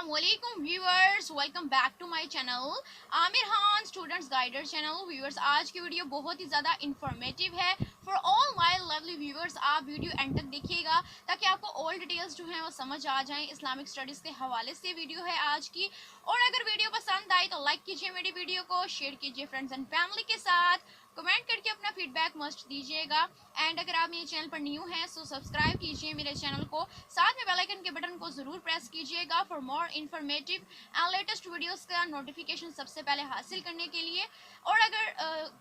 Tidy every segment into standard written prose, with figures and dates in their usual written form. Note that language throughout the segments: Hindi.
अस्सलामुअलैकुम viewers, welcome back to my channel Aamir Khan students guider channel. Viewers, आज की वीडियो बहुत ही ज़्यादा इंफॉर्मेटिव है for all my lovely viewers. आप वीडियो एंड तक देखिएगा ताकि आपको ऑल डिटेल्स जो हैं वो समझ आ जाएं। इस्लामिक स्टडीज़ के हवाले से वीडियो है आज की। और अगर वीडियो पसंद आई तो लाइक कीजिए मेरी वीडियो को, शेयर कीजिए फ्रेंड्स एंड फैमिली के साथ, कमेंट करके अपना फीडबैक मस्ट दीजिएगा। एंड अगर आप मेरे चैनल पर न्यू हैं सो सब्सक्राइब कीजिए मेरे चैनल को, साथ में बेल आइकन के बटन को ज़रूर प्रेस कीजिएगा for more informative and latest videos का नोटिफिकेशन सबसे पहले हासिल करने के लिए। और अगर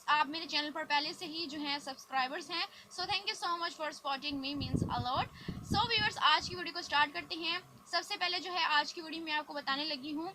आप मेरे चैनल पर पहले से ही जो हैं सब्सक्राइबर्स हैं so thank you so much for supporting me means a lot. So viewers, आज की वीडियो को स्टार्ट करते हैं। सबसे पहले जो है आज की वीडियो में आपको बताने लगी हूँ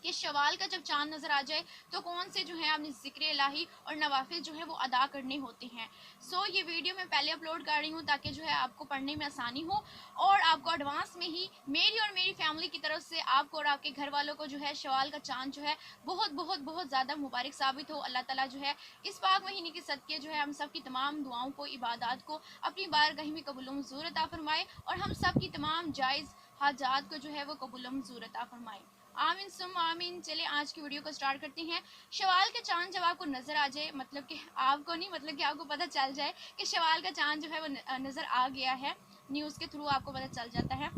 कि शवाल का जब चांद नज़र आ जाए तो कौन से जो है आपने ज़िक्र इलाही और नवाफिल जो है वो अदा करने होते हैं। सो ये वीडियो मैं पहले अपलोड कर रही हूँ ताकि जो है आपको पढ़ने में आसानी हो और आपको एडवांस में ही मेरी और मेरी फैमिली की तरफ से आपको और आपके घर वालों को जो है शवाल का चांद जो है बहुत बहुत बहुत ज़्यादा मुबारक साबित हो। अल्लाह ताला जो है इस पाक महीने के सदके जो है हम सब की तमाम दुआओं को, इबादत को अपनी बारगाह में कबूल मंजूर अता फरमाए और हम सब की तमाम जायज़ हाजात को जो है वो कबूल मंजूर अता फरमाए। आमीन सुम आमीन। चले आज की वीडियो को स्टार्ट करते हैं। शवाल का चांद जब आपको नज़र आ जाए, मतलब कि आपको नहीं, मतलब कि आपको पता चल जाए कि शवाल का चांद जो है वो नज़र आ गया है, न्यूज़ के थ्रू आपको पता चल जाता है,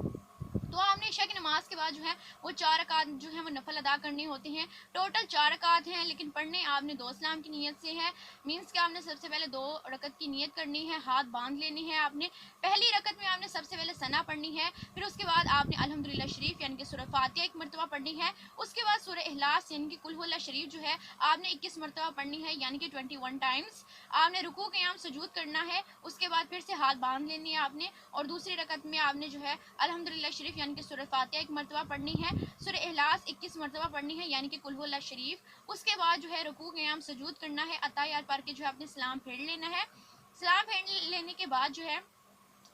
तो आपने इशा की नमाज के बाद जो है वो 4 रकात जो है वो नफल अदा करने होते हैं। टोटल 4 रकात हैं, लेकिन पढ़ने आपने 2 सलाम की नीयत से है। मीन्स कि आपने सबसे पहले 2 रकत की नीयत करनी है, हाथ बांध लेने हैं आपने। पहली रकत में आपने सबसे पहले सना पढ़नी है, फिर उसके बाद आपने अल्हम्दुलिल्लाह शरीफ यानी कि सूरह फातिहा 1 मरतबा पढ़नी है। उसके बाद सूरह इखलास यानी कि कुल हुवल्लाह शरीफ जो है आपने 21 मरतबा पढ़नी है, यानी कि 21 टाइम्स। आपने रुकू क़याम सुजूद करना है, उसके बाद फिर से हाथ बांध लेनी है आपने। और दूसरी रकत में आपने जो है अल्हम्दुलिल्लाह शरीफ यानी कि सूरह फातिहा 1 मरतबा पढ़नी है, सूरह इखलास 21 मरतबा पढ़नी है यानी कि कुल हुवल्लाह शरीफ। उसके बाद जो है रुकू क़याम सुजूद करना है, अताहियात पढ़ के जो है अपने सलाम फेर लेना है। सलाम फेर लेने के बाद जो है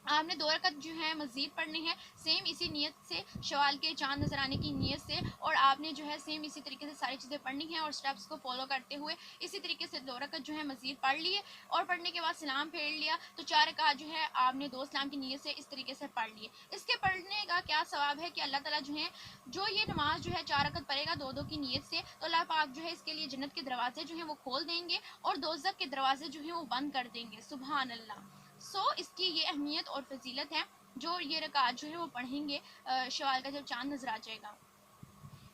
आपने 2 रकत जो है मज़ीद पढ़नी है, सेम इसी नीयत से, शवाल के चांद नज़र आने की नीयत से। और आपने जो है सेम इसी तरीके से सारी चीज़ें पढ़नी है और स्टेप्स को फॉलो करते हुए इसी तरीके से 2 रकत जो है मज़ीद पढ़ लिए और पढ़ने के बाद सलाम फेर लिया, तो 4 रकात जो है आपने 2 सलाम की नीयत से इस तरीके से पढ़ लिए। इसके पढ़ने का क्या सवाब है कि अल्लाह ताला जो है जो ये नमाज जो है 4 रकत पढ़ेगा 2-2 की नीयत से, तो अल्लाह पाक जो है इसके लिए जन्नत के दरवाजे जो हैं वो खोल देंगे और दोज़ख के दरवाजे जो हैं वो बंद कर देंगे। सुभान अल्लाह। सो इसकी ये अहमियत और फजीलत है जो ये रकात जो है वो पढ़ेंगे शवाल का जब चांद नजर आ जाएगा।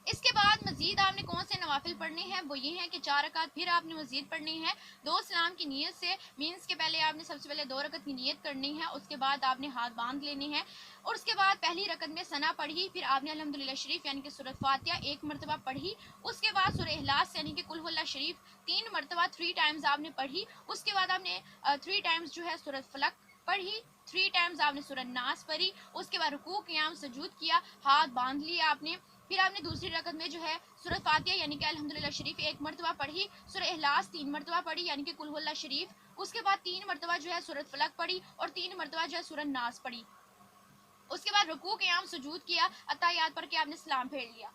इसके बाद मजीद आपने कौन से नवाफिल पढ़ने हैं, वो ये हैं कि 4 रकात फिर आपने मजीद पढ़नी है 2 सलाम की नीयत से। मीन्स के पहले आपने सबसे पहले 2 रकत की नीयत करनी है, उसके बाद आपने हाथ बांध लेने हैं और उसके बाद पहली रकत में सना पढ़ी, फिर आपने अल्हम्दुलिल्लाह शरीफ यानी कि सूरह फातिहा 1 मरतबा पढ़ी। उसके बाद सूरह इखलास यानी कि कुल हुवल्लाह शरीफ 3 मरतबा 3 टाइम्स आपने पढ़ी। उसके बाद आपने 3 टाइम्स जो है सूरह फलक पढ़ी, 3 टाइम्स आपने सूरह नास पढ़ी। उसके बाद रुकू क़याम सुजूद किया, हाथ बांध लिया आपने। फिर आपने दूसरी रकत में जो है सूरह फातिहा यानी कि अल्हम्दुलिल्लाह शरीफ 1 मरतबा पढ़ी, सूरह इखलास 3 मरतबा पढ़ी यानी कि कुल हुवल्लाह शरीफ। उसके बाद 3 मरतबा जो है सूरह फलक पढ़ी और 3 मरतबा जो है सूरह नास पढ़ी। उसके बाद रुकू क़याम सुजूद किया, अताहियात पढ़ के आपने सलाम फेर लिया।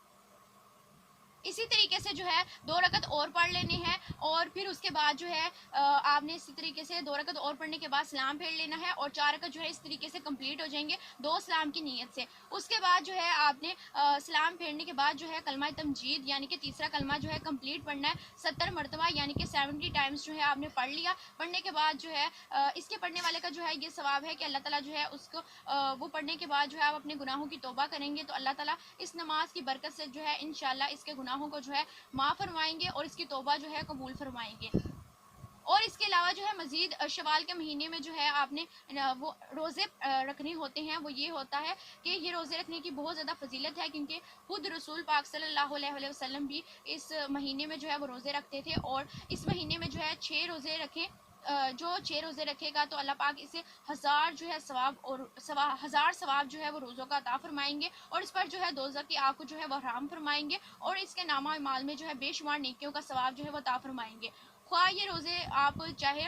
इसी तरीके से जो है 2 रकत और पढ़ लेने हैं और फिर उसके बाद जो है आपने इसी तरीके से 2 रकत और पढ़ने के बाद सलाम फेर लेना है और 4 रकत जो है इस तरीके से कंप्लीट हो जाएंगे 2 सलाम की नीयत से। उसके बाद जो है आपने सलाम फेरने के बाद जो है कलमा तमजीद यानी कि तीसरा कलमा जो है कंप्लीट पढ़ना है 70 मरतबा यानी कि 70 टाइम्स जो है आपने पढ़ लिया। पढ़ने के बाद जो है इसके पढ़ने वाले का जो है ये सवाब है कि अल्लाह ताला जो है उसको वो पढ़ने के बाद जो है आप अपने गुनाहों की तौबा करेंगे तो अल्लाह ताला इस नमाज की बरकत से जो है इंशाल्लाह इसके गुनाहों को जो है माफ़ फरमाएंगे और इसकी तौबा जो है कबूल फरमाएंगे। और इसके अलावा जो है मज़ीद शवाल के महीने में जो है आपने वो रोज़े रखने होते हैं। वो ये होता है कि ये रोज़े रखने की बहुत ज़्यादा फजीलत है क्योंकि खुद रसूल पाक सल्लल्लाहु अलैहि वसल्लम भी इस महीने में जो है वो रोज़े रखते थे और इस महीने में जो है 6 रोज़े रखें। जो 6 रोज़े रखेगा तो अल्लाह पाक इसे 1000 जो है सवाब और 1000 सवाब जो है वो रोज़ों का अता फरमाएंगे और इस पर जो है दोज़ख की आग को जो है वो हराम फरमाएंगे और इसके नामा माल में जो है बेशुमार नेकियों का सवाब जो है वो अता फरमाएंगे। ख्वाह ये रोज़े आप चाहे